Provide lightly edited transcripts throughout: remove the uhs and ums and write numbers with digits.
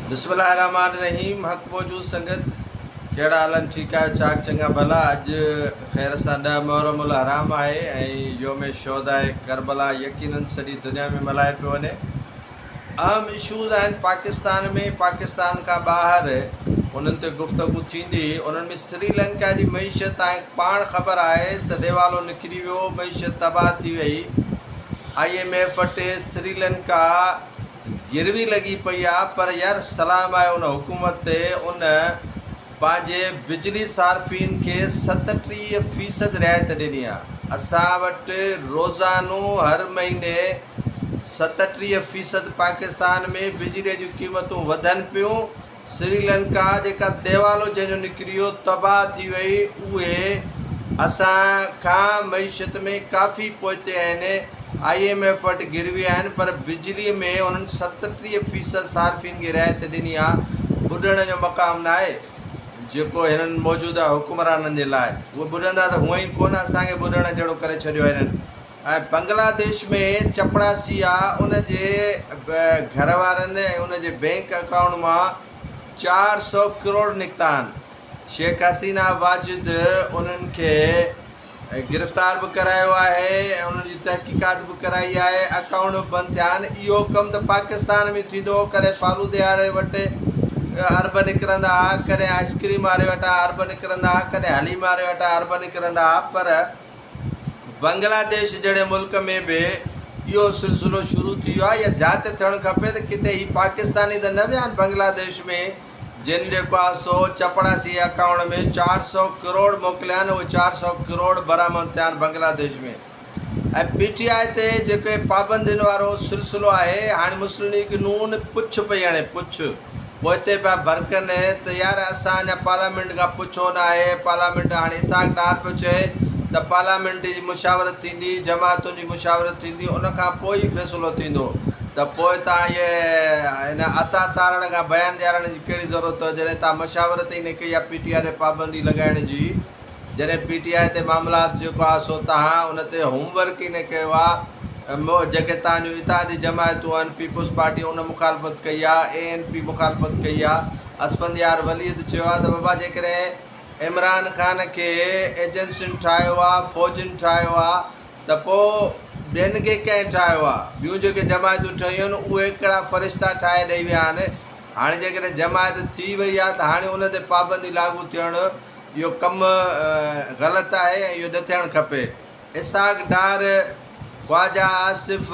बिस्मिल्लाहिर्रहमानिर्रहीम। हक़ मौजूद संगत कहिड़ा हालनि? ठीकु आहे, चाक चङा भला। अॼु ख़ैर सां 10 मुहर्रमुल हराम आहे ऐं योम शोहदा करबला यकीनन सॼी दुनिया में मल्हाए पियो वञे। अहम इशूज़ आहिनि पाकिस्तान में, पाकिस्तान खां ॿाहिरि उन्हनि ते गुफ़्तगू थींदी। उन्हनि में श्रीलंका जी मईशत तव्हांखे पाण ख़बर आहे त देवालो निकिरी वियो, मईशत तबाह थी वई। IMF वटि श्रीलंका गिरवी लगी पई आहे, पर यार सलाम आहे उन हुकूमत ते। उन पंहिंजे बिजली सार्फिन खे 37% रियायत ॾिनी आहे। असां वटि रोज़ानो हर महीने 37% पाकिस्तान में बिजलीअ जूं क़ीमतूं वधनि पियूं। श्रीलंका जेका देवालो जंहिंजो निकिरी वियो, तबाह थी वई, उहे असां खां मईशत में काफ़ी पोइते आहिनि। IMF वटि गिरवी आहिनि, पर बिजलीअ में उन्हनि 37% सार्फिन खे रियायत ॾिनी आहे। ॿुधण जो मक़ाम न आहे जेको हिननि मौजूदा हुकुमराननि जे लाइ। उहे ॿुधंदा त हूअं ई कोन, असांखे ॿुधण जहिड़ो करे छॾियो आहे हिननि। ऐं बांग्लादेश में चपड़ासी आहे, उनजे घर वारनि ऐं उनजे बैंक अकाउंट मां 400 करोड़ निकिता आहिनि। शेख हसीना वाजिद उन्हनि खे गिरफ़्तार बि करायो आहे ऐं उन्हनि जी तहक़ीक़ात बि कराई आहे। अकाउंट बि बंदि थिया आहिनि। इहो कमु त पाकिस्तान में थींदो। कॾहिं फालूदे वारे वटि अरब निकिरंदा हुआ, कॾहिं आइस्क्रीम वारे वटां अरब निकिरंदा हुआ, कॾहिं हलीम वारे वटां अरब निकिरंदा हुआ। पर बांग्लादेश जहिड़े मुल्क में बि इहो सिलसिलो शुरू थी वियो आहे। इहा जांच थियणु खपे त किथे ही पाकिस्तानी त न विया आहिनि बांग्लादेश में, जिन जेको आहे सो चपड़ासी अकाउंट में 400 करोड़ मोकिलिया आहिनि। उहे 400 करोड़ बरामद थिया आहिनि बांग्लादेश में। ऐं PTI ते जेके पाबंदियुनि वारो सिलसिलो आहे, हाणे मुस्लिम लीग नून पुछ पई हाणे पुछ पोइते पिया भरकनि त यार असां अञा पार्लियामेंट खां पुछो न आहे। पार्लियामेंट हाणे इसाक डार पियो चए त पार्लियामेंट जी मुशावरत थींदी, जमातुनि जी मुशावरत थींदी, उनखां पोइ ई फ़ैसिलो थींदो। त पोइ तव्हां इहे हिन अता तारण खां बयान ॾियारण जी कहिड़ी ज़रूरत आहे, जॾहिं तव्हां मशावरत ई न कई आहे PTI ते पाबंदी लॻाइण जी। जॾहिं PTI ते मामलात जेको आहे सो तव्हां उन ते होमवर्क ई न कयो आहे। जेके तव्हांजूं इत्तेहादी जमायतूं आहिनि, पीपुल्स पार्टी उन मुखालफ़त कई आहे, ANP मुखालफ़त कई आहे। असफंदियार वलीद चयो आहे त बाबा जेकॾहिं इमरान ख़ान खे एजेंसियुनि ठाहियो आहे, फ़ौजियुनि ठाहियो आहे, त पोइ ॿियनि खे कंहिं ठाहियो आहे? ॿियूं जेके जमायतूं ठहियूं आहिनि उहे कहिड़ा फ़रिश्ता ठाहे ॾेई विया आहिनि। हाणे जेकॾहिं जमायत थी वई आहे त हाणे उन ते पाबंदी लागू थियणु इहो कमु ग़लति आहे ऐं इहो न थियणु खपे। इसाक डार, ख्वाजा आसिफ़,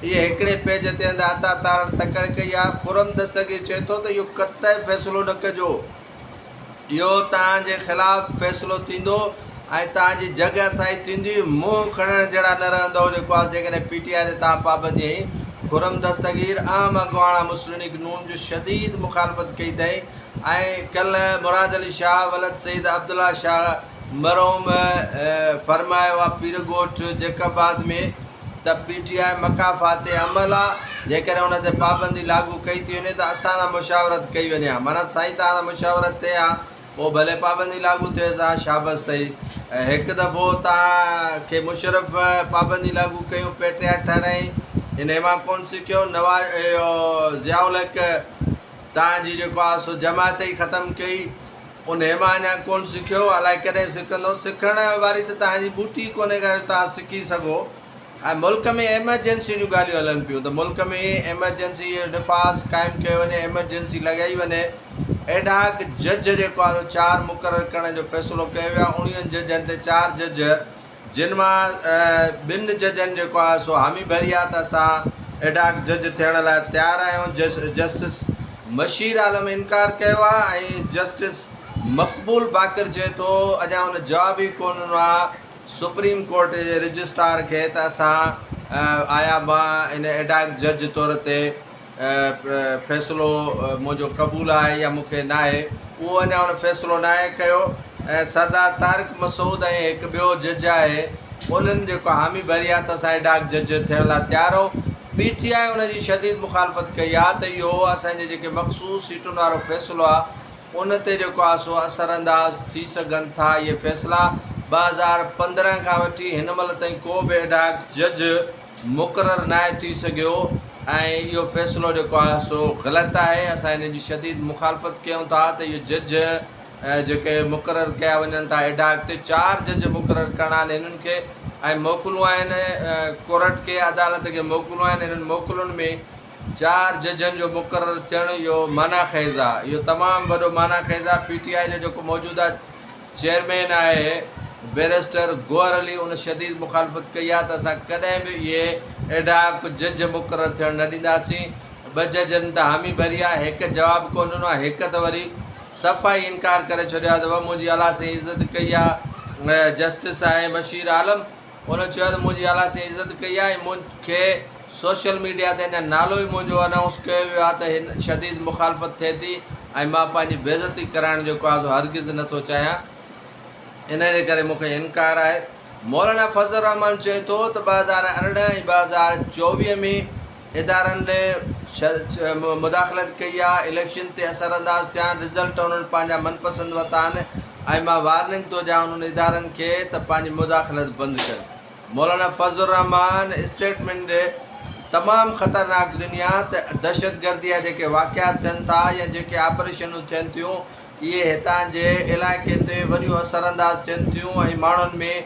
इहे हिकिड़े पेज ते अंदरि अता तारण तकड़ कई आहे। खुरम दस्तगीर चए थो त इहो क़तई फ़ैसिलो न कजो, इहो तव्हांजे ख़िलाफ़ु फ़ैसिलो थींदो ऐं तव्हांजी जॻह असांजी थींदी। मुंहुं खणण जहिड़ा न रहंदव जेको आहे जेकॾहिं PTI ते तव्हां पाबंदी आई। खुरम दस्तगीर अहम अॻवान मुस्लिम लीग नून जो शदीद मुखालफ़त कई अथई। ऐं कल्ह मुराद अली शाह वलद सईद अब्दुल्ला शाह मरहूम फरमायो आहे पीर ॻोठ जैकबाद में त PTI मकाफ़ात अमल आहे। जेकॾहिं उन ते पाबंदी लागू कई थी वञे त असां सां मुशावरत कई वञे हा। माना साईं तव्हां सां मुशावरत थिए हा, पोइ भले पाबंदी लागू थिए हा, शाबस अथई। हिकु दफ़ो तव्हांखे मुशरफ पाबंदी लागू कयूं, पेट्रियाट ठाराई, हिन मां कोन सिखियो। नवाज़ ज़ियाउल हक़ तव्हांजी जेको आहे सो जमात ई ख़तमु कई, उन मां अञा कोन सिखियो। अलाए कॾहिं सिखंदो? सिखण वारी त तव्हांजी बूटी कोन्हे का तव्हां सिखी सघो। ऐं मुल्क में एमरजेंसी जूं ॻाल्हियूं हलनि पियूं त मुल्क में एमरजेंसी निफ़ाज़ क़ाइमु कयो वञे, एमरजेंसी लॻाई वञे। एडहाक जज जेको आहे 4 मुक़ररु करण जो फ़ैसिलो कयो वियो आहे। 19 जजनि ते 4 जज, जिन मां 2 जजनि जेको आहे सो हामी भरी आहे त असां एडहाक जज थियण लाइ तयारु आहियूं। जस्टिस मशीर आलम इनकार कयो आहे ऐं जस्टिस मक़बूल बाक़िर चए थो अञा हुन जवाब ई कोन ॾिनो आहे सुप्रीम कोर्ट जे रजिस्ट्रार खे त असां आया मां इन एडहाक जज तौर ते फ़ैसिलो मुंहिंजो क़बूलु आहे या मूंखे न आहे। उहो अञा हुन फ़ैसिलो न आहे कयो। ऐं सरदार तारिक मसूद ऐं हिकु ॿियो जज आहे, उन्हनि जेको हामी भरी आहे त असां एडहाक जज थियण लाइ तयारु हो। PTI उनजी शदीद मुखालफ़त कई आहे त इहो असांजे जेके मख़सूस सीटुनि वारो फ़ैसिलो आहे उन ते जेको आहे सो असरअंदाज़ थी सघनि था। इहे फ़ैसिला 2015 खां वठी हिन महिल ताईं को बि एडहाक जज मुक़ररु न आहे थी सघियो। ऐं इहो फ़ैसिलो जेको आहे सो ग़लति आहे। असां हिन जी शदीद मुखालफ़त कयूं था त इहो जज जेके मुक़ररु कया वञनि था एॾा अॻिते 4 जज मुक़ररु करणा आहिनि हिननि खे ऐं मोकिलूं आहिनि कोर्ट खे, अदालत खे मोकिलूं आहिनि। हिननि मोकिलुनि में 4 जजनि जो मुक़ररु थियणु इहो माना ख़ैज़ आहे, इहो तमामु वॾो माना ख़ैज़ आहे। PTI जो जेको मौजूदा चेयरमैन आहे बैरिस्टर गौहर अली, उन शदीद मुखालफ़त कई आहे त असां कॾहिं बि इहे एॾा जज मुक़ररु थियणु न ॾींदासीं। 2 जजनि त हामी भरी आहे, हिकु जवाबु कोन ॾिनो आहे, हिकु त वरी सफ़ाई इनकार करे छॾियो आहे त मुंहिंजी अला सां इज़त कई आहे। जस्टिस आहे बशीर आलम, उन चयो त मुंहिंजी अला सां इज़त कई आहे, मूंखे सोशल मीडिया ते अञा नालो ई मुंहिंजो अनाउंस कयो वियो आहे त हिन शदीद मुखालफ़त थिए थी ऐं मां पंहिंजी बेइज़ती कराइणु जेको आहे सो हरगिज़ नथो चाहियां, इन जे करे मूंखे इनकार आहे। मौलाना फज़ल रहमान चए थो त 2018 ऐं 2024 में इदारनि ने मुदाख़लत कई आहे, इलेक्शन ते असरअंदाज़ थिया आहिनि, रिज़ल्ट उन्हनि पंहिंजा मनपसंदि वरिता आहिनि ऐं मां वार्निंग थो ॾियां उन्हनि इदारनि खे त पंहिंजी मुदाख़लत बंदि कनि। मौलाना फज़ल रहमान स्टेटमेंट ॾे तमामु ख़तरनाक दुनिया त दहशतगर्दी जा जेके वाक़ियात थियनि था या जेके ऑपरेशनूं थियनि थियूं इहे हितां जे इलाइक़े ते वॾियूं असरअंदाज़ थियनि थियूं ऐं माण्हुनि में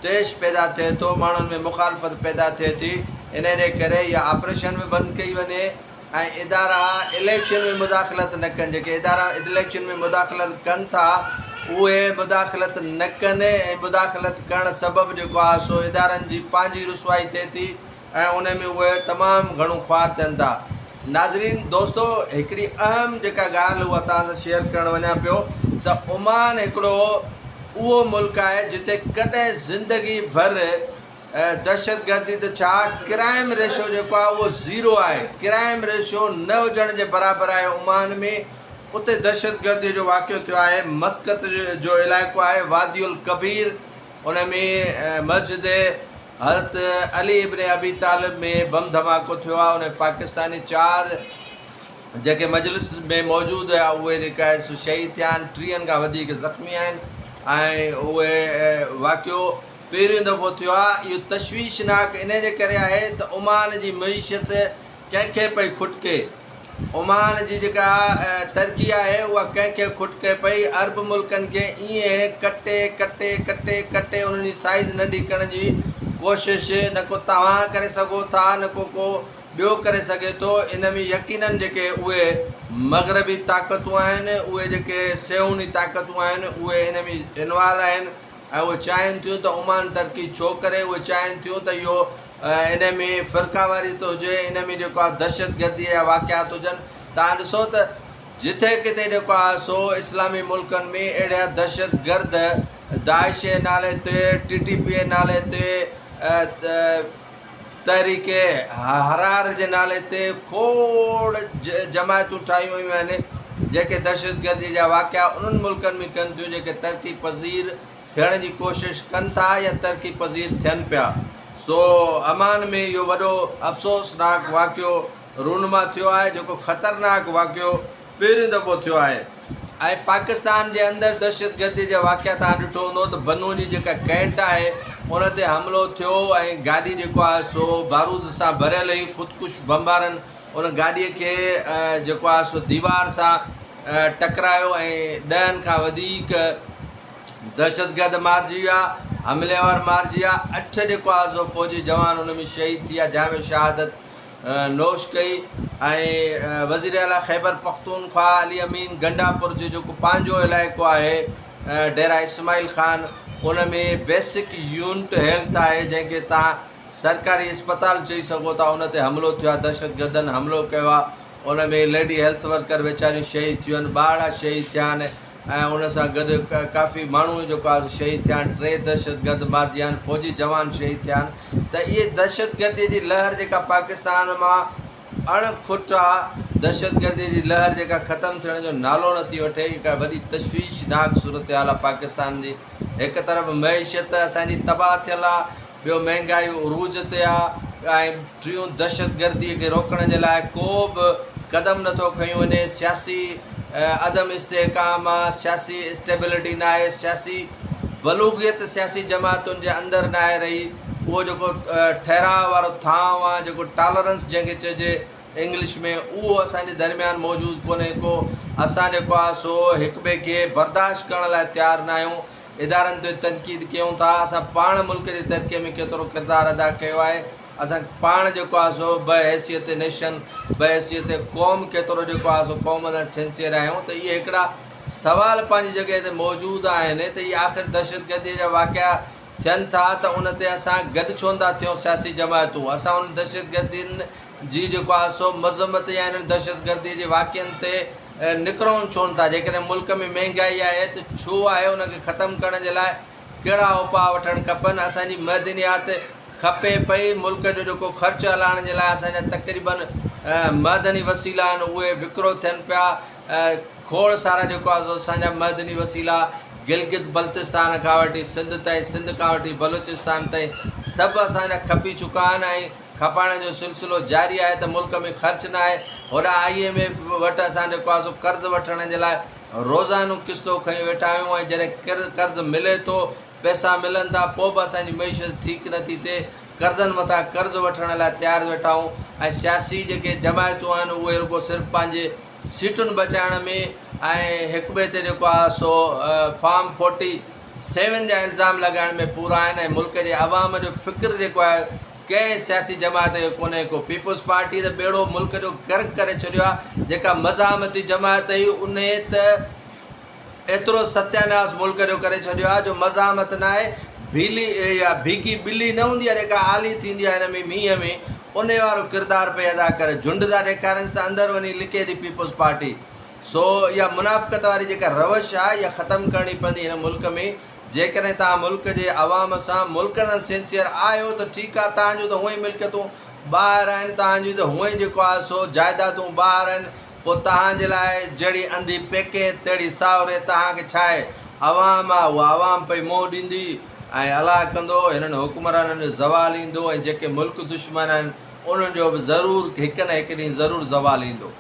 तेश पैदा थिए थो, माण्हुनि में मुखालफ़त पैदा थिए थी। इन जे करे इहा ऑपरेशन बि बंदि कई वञे ऐं इदारा इलेक्शन में मुदाख़लत न कनि। जेके इदारा इलेक्शन में मुदाख़लत कनि था उहे मुदाख़लत न कनि ऐं मुदाख़लत करणु सबबु जेको आहे सो इदारनि जी पंहिंजी रुसवाई थिए थी ऐं उन में उहे तमामु घणो ख़्वार थियनि था। नाज़रीन दोस्तो, हिकिड़ी अहम जेका ॻाल्हि उहा तव्हां सां शेयर करणु वञा पियो त ओमान हिकिड़ो उहो मुल्क आहे जिते कॾहिं ज़िंदगी भर दहशतगर्दी त छा, क्राइम रेशो जेको आहे उहो 0 आहे। क्राइम रेशो न हुजण जे बराबरि आहे ओमान में। उते दहशतगर्दी जो वाक़ियो थियो आहे, मस्कत जो इलाइक़ो आहे, वादी उल कबीर, उन में मस्जिद हज़रत अली इब्न अबी तालिब में बम धमाको थियो आहे। उन पाकिस्तानी 4 जेके मजलिस में मौजूदु हुआ उहे जेका आहे सो शहीद थिया आहिनि, 30 खां वधीक ज़ख़्मी आहिनि ऐं उहे वाक़ियो पहिरियों दफ़ो थियो आहे। इहो तशवीशनाक इन जे करे आहे त ओमान जी मईशत कंहिंखे पई खुटके, ओमान जी जेका तरक़ी आहे उहा कंहिंखे खुटके पई। अरब मुल्कनि खे ईअं कटे कटे कटे कटे उन्हनि जी साइज़ नंढी करण जी कोशिश न को तव्हां करे सघो था न को ॿियो करे सघे थो। इन में यकीननि जेके उहे मग़रबी ताक़तूं आहिनि, उहे जेके सेऊनी ताक़तूं आहिनि उहे इन में इनवॉल्व आहिनि ऐं उहे चाहिनि थियूं त ओमान तरक़ी छो करे। उहे चाहिनि थियूं त इहो इन में फ़िरक़ावारी थो हुजे, इन में जेको आहे दहशतगर्दीअ जा वाक़ियात हुजनि। तव्हां ॾिसो त जिथे किथे जेको आहे सो इस्लामी मुल्कनि में अहिड़ा दहशतगर्द दाइश जे नाले ते, TTP जे नाले ते, तहरीके हरार जे नाले ते खोड़ जमायतूं ठाहियूं वयूं आहिनि जेके दहशतगर्दी जा वाक़िया उन्हनि मुल्कनि में कनि थियूं जेके तरक़ी पज़ीर थियण जी कोशिशि कनि था या तरक़ी पज़ीर थियनि पिया। सो अमान में इहो वॾो अफ़सोसनाक वाक़ियो रूनमा थियो आहे, जेको ख़तरनाक वाक़ियो पहिरियों दफ़ो थियो आहे। ऐं पाकिस्तान जे अंदरि दहशतगर्दी जा वाक़िया तव्हां ॾिठो हूंदो त बनू जी जेका कैंट आहे उन ते हमिलो थियो ऐं गाॾी जेको आहे सो बारूद सां भरियल हुई, ख़ुदकुश बमबारनि उन गाॾीअ खे जेको आहे सो दीवार सां टकरायो ऐं 10 खां वधीक दहशतगर्द मारिजी विया, हमलेवार मारिजी विया। 8 जेको आहे सो फ़ौजी जवान उन में शहीद थी विया, जाम शहादत नोश कई। ऐं वज़ीर आला ख़ैबर पख्तूनख्वा अली अमीन गंडापुर जो जेको पंहिंजो इलाइक़ो आहे डेरा इस्माइल ख़ान, उन में बेसिक यूनिट हेल्थ आहे जंहिंखे तव्हां सरकारी अस्पताल चई सघो था, उन ते हमिलो थियो आहे, दहशतगर्दनि हमिलो कयो आहे। उन में लेडी हेल्थ वर्कर वेचारियूं शहीद थियूं आहिनि, ॿार शहीद थिया आहिनि ऐं उन सां गॾु काफ़ी माण्हू जेको आहे शहीद थिया आहिनि। 3 दहशतगर्द मारिजी विया आहिनि, फ़ौजी जवान शहीद थिया आहिनि। त इहे दहशतगर्दी जी लहर जेका पाकिस्तान मां अणखुट आहे, दहशतगर्दी जी लहर जेका ख़तमु थियण जो नालो नथी वठे, हिकु वॾी तशवीशनाक सूरत हाल आहे पाकिस्तान जी। हिकु तरफ़ मईशत असांजी तबाह थियल आहे, ॿियो महांगाई उरूज ते आहे ऐं टियों दहशतगर्दीअ खे रोकण जे लाइ को बि क़दम नथो खयो वञे। सियासी अदम इस्तेहकाम आहे, सियासी स्टेबिलिटी न आहे, सियासी बलूगियत सियासी जमातुनि जे अंदरि न आहे रही। उहो जेको ठहराव वारो थांव आहे, जेको टॉलरेंस जंहिंखे चइजे इंग्लिश में, उहो असांजे दरमियान मौजूदु कोन्हे को। असां जेको आहे सो हिक ॿिए खे बर्दाश्त करण लाइ तयारु न आहियूं। इदारनि ते तनक़ीद कयूं था। असां पाण मुल्क जी तरक़ीअ में केतिरो किरदारु अदा कयो आहे। असां पाण जेको आहे सो बहैसियत नेशन, बहैसियत क़ौम केतिरो जेको आहे सो क़ौम सां सिंसियर आहियूं। त इहे हिकिड़ा सवाल पंहिंजी जॻह ते मौजूदु आहिनि त इहे आख़िर दहशतगर्दीअ जा वाक़िया थियनि था त उन ते असां गॾु छो था थियूं सियासी जमायतूं। असां उन दहशतगर्दियुनि जी जेको आहे सो मज़म्मत या हिननि दहशतगर्दी जे वाक़िअनि ते निकिरूं छो नथा। जेकॾहिं मुल्क में महांगाई आहे त छो आहे, उनखे ख़तमु करण जे लाइ कहिड़ा उपाउ वठणु खपनि। असांजी मदनियात खपे पई, मुल्क जो जेको ख़र्चु हलाइण जे लाइ असांजा तक़रीबन मदनी वसीला आहिनि उहे विकिरो थियनि पिया। खोड़ सारा जेको आहे सो असांजा मदनी वसीला गिलगित बल्तिस्तान खां वठी सिंध ताईं, सिंध खां वठी बलूचिस्तान ताईं सभु असांजा खपी चुका आहिनि ऐं खपाइण जो सिलसिलो जारी आहे। त मुल्क में ख़र्चु न आहे। होॾा IMF वटि असां जेको आहे सो कर्ज़ु वठण जे लाइ रोज़ानो किस्तो खणी वेठा आहियूं ऐं जॾहिं कर्ज़ु मिले थो, पैसा मिलनि था, पोइ बि असांजी मईशत ठीकु नथी थिए। कर्ज़नि मथां कर्ज़ु वठण लाइ तयारु वेठा आहियूं ऐं सियासी जेके जमायतूं आहिनि उहे रुॻो सिर्फ़ु पंहिंजे सीटुनि बचाइण में ऐं हिक ॿिए ते जेको आहे सो फॉर्म 47 जा इल्ज़ाम लॻाइण में पूरा आहिनि। ऐं मुल्क जे अवाम जो फ़िक्र जेको आहे कंहिं सियासी जमात जो कोन्हे को। पीपुल्स पार्टी त ॿेड़ो मुल्क जो गर्क करे छॾियो आहे। जेका मज़ामती जमात हुई उन त एतिरो सत्यानाश मुल्क जो करे छॾियो आहे जो मज़ामत न आहे। भीली या भीगी ॿिली न हूंदी आहे जेका आली थींदी आहे हिन में मींहं में, उन वारो किरदारु पई अदा करे। झुंड था ॾेखारनि त अंदरि वञी लिके थी पीपुल्स पार्टी। सो इहा मुनाफ़क़त वारी जेका रवश आहे इहा ख़तमु करणी पवंदी हिन मुल्क में। जेकॾहिं तव्हां मुल्क जे अवाम सां, मुल्क सां सिंसियर आहियो त ठीकु आहे, तव्हांजूं त हूअं ई मिल्कियतूं ॿाहिरि आहिनि, तव्हांजूं त हूअं ई जेको आहे सो जाइदादूं ॿाहिरि आहिनि। पोइ तव्हांजे लाइ जहिड़ी अंधी पेके तहिड़ी सावरे तव्हांखे छा आहे। अवाम आहे उहा अवाम पई मोह ॾींदी ऐं अलाह कंदो हिननि हुकुमराननि जो ज़वालु ईंदो ऐं जेके मुल्क दुश्मन आहिनि उन्हनि जो बि ज़रूरु हिकु न हिकु ॾींहुं ज़रूरु ज़वालु ईंदो।